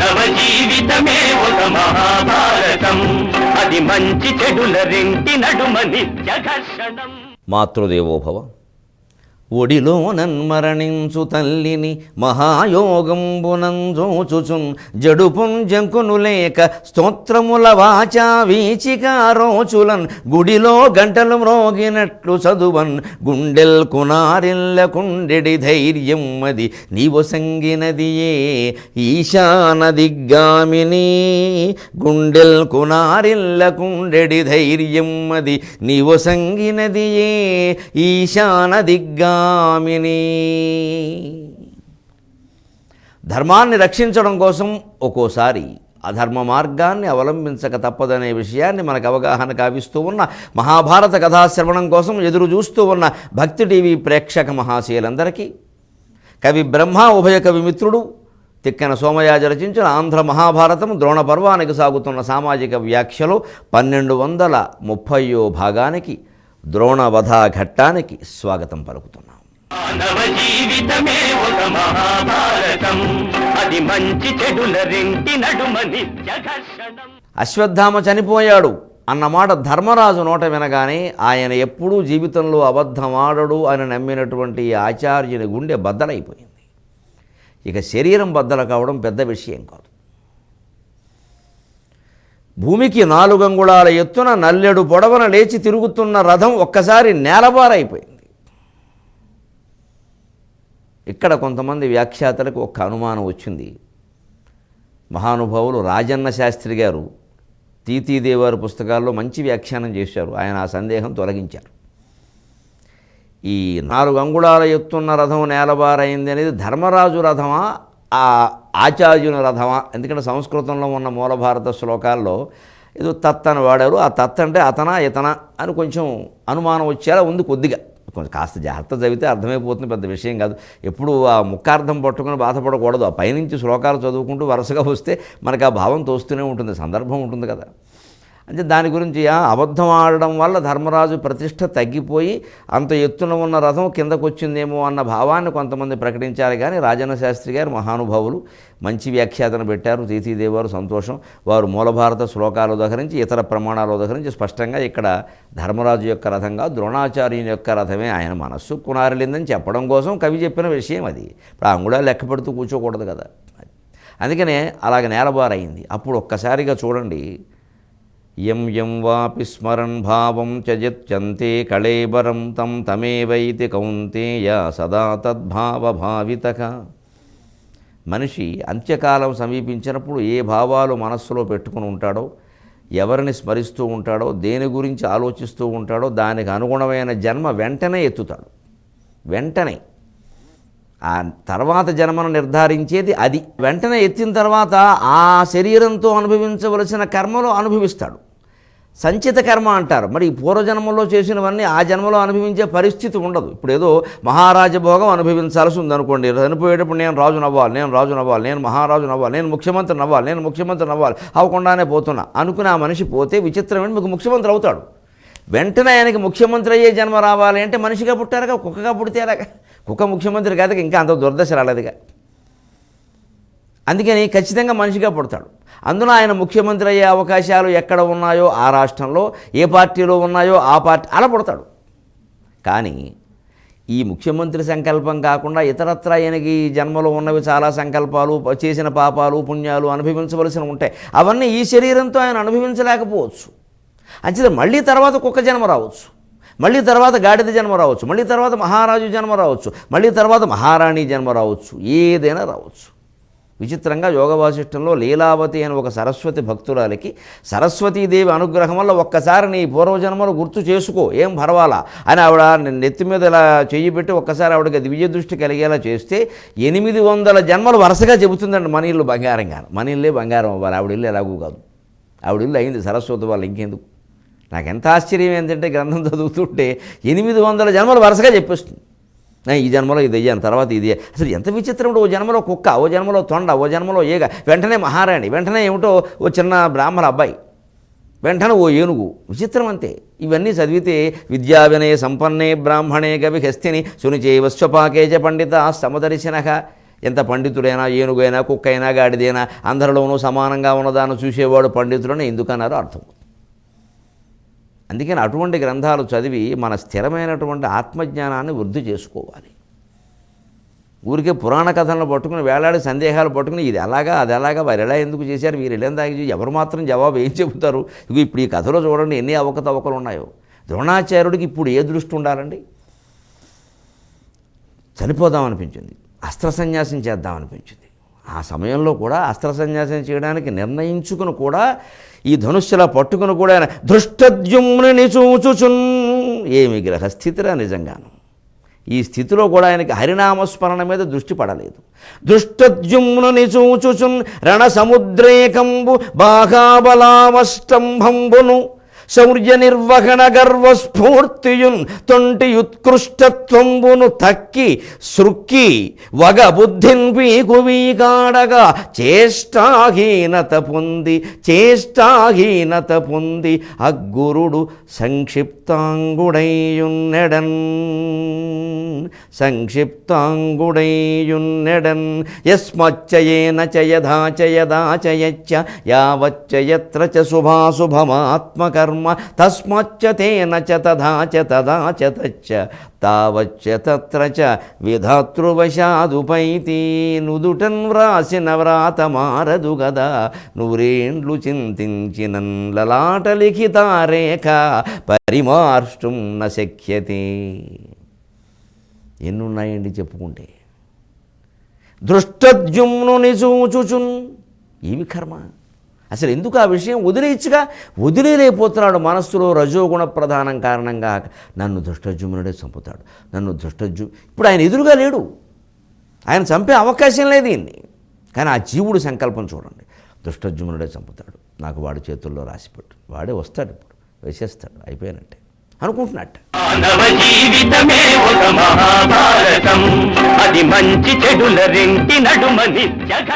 మానవ జీవితమే ఒక మహాభారతం, అది మంచి చెడుల రెంటి నడుమ నిత్య ఘర్షణం. మాతృదేవోభవ. ఒడిలో నన్మరణించు తల్లిని మహాయోగంబునంజోచుచున్ జడుపుంజంకును లేక స్తోత్రముల వాచా వీచికారోచులన్ గుడిలో గంటలు మ్రోగినట్లు చదువన్ గుండెల్ కునారిల్ల కుండెడి ధైర్యం అది నీవు సంగినదియే ఈశాన దిగ్గామిని గుండెల్ కునారిల్ల కుండెడి ధైర్యం అది నీవు సంగినదియే ఈశాన దిగ్గా ధర్మాన్ని రక్షించడం కోసం ఒక్కోసారి అధర్మ మార్గాన్ని అవలంబించక తప్పదనే విషయాన్ని మనకు అవగాహన కావిస్తూ ఉన్న మహాభారత కథాశ్రవణం కోసం ఎదురు చూస్తూ ఉన్న భక్తి టీవీ ప్రేక్షక మహాశయులందరికీ కవి బ్రహ్మ ఉభయ కవి మిత్రుడు తిక్కన సోమయాజ రచించిన ఆంధ్ర మహాభారతం ద్రోణ పర్వానికి సాగుతున్న సామాజిక వ్యాఖ్యలో 1230వ భాగానికి ద్రోణవధ ఘట్టానికి స్వాగతం పలుకుతున్నాం. మానవ జీవితమే ఒక మహాభారతం, అది మంచి చెడుల రెంటి నడుమ నిత్య ఘర్షణం. అశ్వత్థామ చనిపోయాడు అన్నమాట ధర్మరాజు నోట వినగానే ఆయన ఎప్పుడూ జీవితంలో అబద్ధమాడడు అని నమ్మినటువంటి ఆచార్యుని గుండె బద్దలైపోయింది. ఇక శరీరం బద్దలు కావడం పెద్ద విషయం కాదు. భూమికి 4 అంగుళాల ఎత్తున నల్లెడు పొడవన లేచి తిరుగుతున్న రథం ఒక్కసారి నేలబారైపోయింది. ఇక్కడ కొంతమంది వ్యాఖ్యాతలకు ఒక అనుమానం వచ్చింది. మహానుభావులు రాజన్న శాస్త్రి గారు తీతీదేవారి పుస్తకాల్లో మంచి వ్యాఖ్యానం చేశారు. ఆయన ఆ సందేహం తొలగించారు. ఈ 4 అంగుళాల ఎత్తున్న రథం నేలబారైంది అనేది ధర్మరాజు రథమా ఆ ఆచార్యుని రథమా? ఎందుకంటే సంస్కృతంలో ఉన్న మూల భారత శ్లోకాల్లో ఏదో తత్ అని వాడారు. ఆ తత్ అంటే అతనా ఇతనా అని కొంచెం అనుమానం వచ్చేలా ఉంది. కొద్దిగా కొంచెం కాస్త జాగ్రత్త చదివితే అర్థమైపోతుంది, పెద్ద విషయం కాదు. ఎప్పుడు ఆ ముఖార్థం పట్టుకుని బాధపడకూడదు. ఆ పైనుంచి శ్లోకాలు చదువుకుంటూ వరుసగా వస్తే మనకు ఆ భావం తోస్తూనే ఉంటుంది, సందర్భం ఉంటుంది కదా. అంటే దాని గురించి అబద్ధం ఆడడం వల్ల ధర్మరాజు ప్రతిష్ట తగ్గిపోయి అంత ఎత్తున ఉన్న రథం కిందకు వచ్చిందేమో అన్న భావాన్ని కొంతమంది ప్రకటించారు. కానీ రాజన్న శాస్త్రి గారు మహానుభావులు మంచి వ్యాఖ్యాతను పెట్టారు. తీతీదేవారు సంతోషం. వారు మూల భారత శ్లోకాలు ఉదహరించి ఇతర ప్రమాణాలు ఉదహరించి స్పష్టంగా ఇక్కడ ధర్మరాజు యొక్క రథంగా ద్రోణాచార్యుని యొక్క రథమే ఆయన మనస్సు కునారిలిందని చెప్పడం కోసం కవి చెప్పిన విషయం అది. ఇప్పుడు ఆ అంగుళాలు లెక్క పెడుతూ కూర్చోకూడదు కదా. అందుకనే అలాగ నేలబారైంది. అప్పుడు ఒక్కసారిగా చూడండి, యం యం వాపి స్మరన్ భావం త్యజత్యంతే కళేబరం తం తమేవైతి కౌంతేయ సదా తద్భావభావితక. మనిషి అంత్యకాలం సమీపించినప్పుడు ఏ భావాలు మనస్సులో పెట్టుకుని ఉంటాడో, ఎవరిని స్మరిస్తూ ఉంటాడో, దేని గురించి ఆలోచిస్తూ ఉంటాడో దానికి అనుగుణమైన జన్మ వెంటనే ఎత్తుతాడు. వెంటనే ఆ తర్వాత జన్మను నిర్ధారించేది అది. వెంటనే ఎత్తిన తర్వాత ఆ శరీరంతో అనుభవించవలసిన కర్మలో అనుభవిస్తాడు. సంచిత కర్మ అంటారు. మరి పూర్వజన్మలో చేసినవన్నీ ఆ జన్మలో అనుభవించే పరిస్థితి ఉండదు. ఇప్పుడు ఏదో మహారాజభోగం అనుభవించాల్సి ఉందనుకోండి, చనిపోయేటప్పుడు నేను రాజు నవ్వాలి, నేను రాజు నవ్వాలి, నేను మహారాజు నవ్వాలి, నేను ముఖ్యమంత్రి నవ్వాలి, నేను ముఖ్యమంత్రి నవ్వాలి, అవ్వకుండానే పోతున్నా అనుకుని ఆ మనిషి పోతే విచిత్రమైన మీకు ముఖ్యమంత్రి అవుతాడు. వెంటనే ఆయనకి ముఖ్యమంత్రి అయ్యే జన్మ రావాలి అంటే మనిషిగా పుట్టారుగా, కుక్కగా పుడితే అలాగా. కుక్క ముఖ్యమంత్రి కాదుగా, ఇంకా అంత దుర్దశ రాలేదుగా. అందుకని ఖచ్చితంగా మనిషిగా పుడతాడు. అందులో ఆయన ముఖ్యమంత్రి అయ్యే అవకాశాలు ఎక్కడ ఉన్నాయో ఆ రాష్ట్రంలో, ఏ పార్టీలో ఉన్నాయో ఆ పార్టీ అలా పుడతాడు. కానీ ఈ ముఖ్యమంత్రి సంకల్పం కాకుండా ఇతరత్ర ఆయనకి జన్మలో ఉన్నవి చాలా సంకల్పాలు, చేసిన పాపాలు పుణ్యాలు అనుభవించవలసి ఉంటాయి. అవన్నీ ఈ శరీరంతో ఆయన అనుభవించలేకపోవచ్చు. అంచేత మళ్ళీ తర్వాత కుక్క జన్మ రావచ్చు, మళ్ళీ తర్వాత గాడిద జన్మ రావచ్చు, మళ్ళీ తర్వాత మహారాజు జన్మ రావచ్చు, మళ్ళీ తర్వాత మహారాణి జన్మ రావచ్చు, ఏదైనా రావచ్చు. విచిత్రంగా యోగ వాసిష్టంలో లీలావతి అని ఒక సరస్వతి భక్తురాలికి సరస్వతీదేవి అనుగ్రహం వల్ల ఒక్కసారి నీ పూర్వజన్మలు గుర్తు చేసుకో, ఏం పర్వాలా అని ఆవిడ నెత్తి మీద ఇలా చెయ్యి పెట్టి ఒక్కసారి ఆవిడకి దివ్య దృష్టి కలిగేలా చేస్తే 800 జన్మలు వరుసగా చెబుతుందండి. మన ఇల్లు బంగారంగా, మన ఇల్లే బంగారం అవ్వాలి, ఆవిడ ఇల్లు ఎలాగూ కాదు. ఆవిడ ఇల్లు అయింది సరస్వతి వాళ్ళు, ఇంకెందుకు. నాకు ఎంత ఆశ్చర్యం ఏంటంటే గ్రంథం చదువుతుంటే 800 జన్మలు వరుసగా చెప్పేస్తుంది. ఈ జన్మలో ఇది అయ్యాను, తర్వాత ఇది. అసలు ఎంత విచిత్రం. ఓ జన్మలో కుక్క, ఓ జన్మలో తొండ, ఓ జన్మలో ఏగ, వెంటనే మహారాణి, వెంటనే ఏమిటో ఓ చిన్న బ్రాహ్మణ అబ్బాయి, వెంటనే ఓ ఏనుగు. విచిత్రం అంతే. ఇవన్నీ చదివితే విద్యా వినయ సంపన్నే బ్రాహ్మణే గవి హస్తిని సునిచేవ స్వపాకేజ పండిత సముదర్శనక. ఎంత పండితుడైనా, ఏనుగైనా, కుక్కైనా, గాడిదైనా అందరిలోనూ సమానంగా ఉన్నదాన్ని చూసేవాడు పండితుడని ఎందుకన్నారో అర్థం. అందుకని అటువంటి గ్రంథాలు చదివి మన స్థిరమైనటువంటి ఆత్మజ్ఞానాన్ని వృద్ధి చేసుకోవాలి. ఊరికే పురాణ కథలను పట్టుకుని వేలాడి సందేహాలు పట్టుకుని ఇది ఎలాగా అది ఎలాగా వారు ఎలా ఎందుకు చేశారు వీరు ఎలా దాగి ఎవరు మాత్రం జవాబు ఏం చెబుతారు. ఇక ఇప్పుడు ఈ కథలో చూడండి ఎన్ని అవకతవకలు ఉన్నాయో. ద్రోణాచార్యుడికి ఇప్పుడు ఏ దృష్టి ఉండాలండి? చనిపోదామనిపించింది, అస్త్ర సన్యాసం చేద్దామనిపించింది. ఆ సమయంలో కూడా అస్త్ర సన్యాసం చేయడానికి నిర్ణయించుకుని కూడా ఈ ధనుస్సులా పట్టుకుని కూడా ఆయన దృష్టద్యుమ్నుని చూచుచున్, ఏమి గ్రహస్థితిరా నిజంగాను. ఈ స్థితిలో కూడా ఆయనకి హరినామస్మరణ మీద దృష్టి పడలేదు. దృష్టద్యుమ్నుని చూచుచున్ రణసముద్రేకంబు బాగాబలావష్టంభంబును శౌర్య నిర్వహణ గర్వస్ఫూర్తియున్ తొంటి ఉత్కృష్టత్వంబును తక్కి సృక్కి వగ బుద్ధిన్ పీకువీగాడగా చేష్టాహీనత పొంది అగ్గురుడు సంక్షిప్తాంగుడైయున్నెడన్ యస్మచ్చయేన చయదాచయదాచయచ్చ యావచ్చయత్ర చ శుభాశుభమాత్మకర్మ తస్మచ్చ తేన చ తథా చ తచ్చ తావచ్చ తత్ర చ విధాతృవశాదుపైతి నుదుటన్ వ్రాసిన వ్రాత మారదు గదా నూరేండ్లు చింతించినన్ లలాట లిఖితారేఖ పరిమార్ష్టం న శక్యతే. ఎన్నున్నాయండి చెప్పుకుంటే. దృష్టద్యుమ్నుని చూచుచున్, ఏమి కర్మ అసలు ఎందుకు ఆ విషయం వదిలేయచ్చుగా? వదిలేపోతున్నాడు. మనస్సులో రజోగుణ ప్రధానం కారణంగా నన్ను దృష్టద్యుమ్నుడే చంపుతాడు, ఇప్పుడు ఆయన ఎదురుగా లేడు, ఆయన చంపే అవకాశం లేదు ఈయన్ని. కానీ ఆ జీవుడు సంకల్పం చూడండి, దృష్టద్యుమ్నుడే చంపుతాడు, నాకు వాడి చేతుల్లో రాసిపెట్టు, వాడే వస్తాడు, ఇప్పుడు వేసేస్తాడు, అయిపోయినట్టే అనుకుంటున్నట్టు. మానవ జీవితమే ఒక మహాభారతం, అది మంచి చెడుల రెంటి నడుమ నిత్య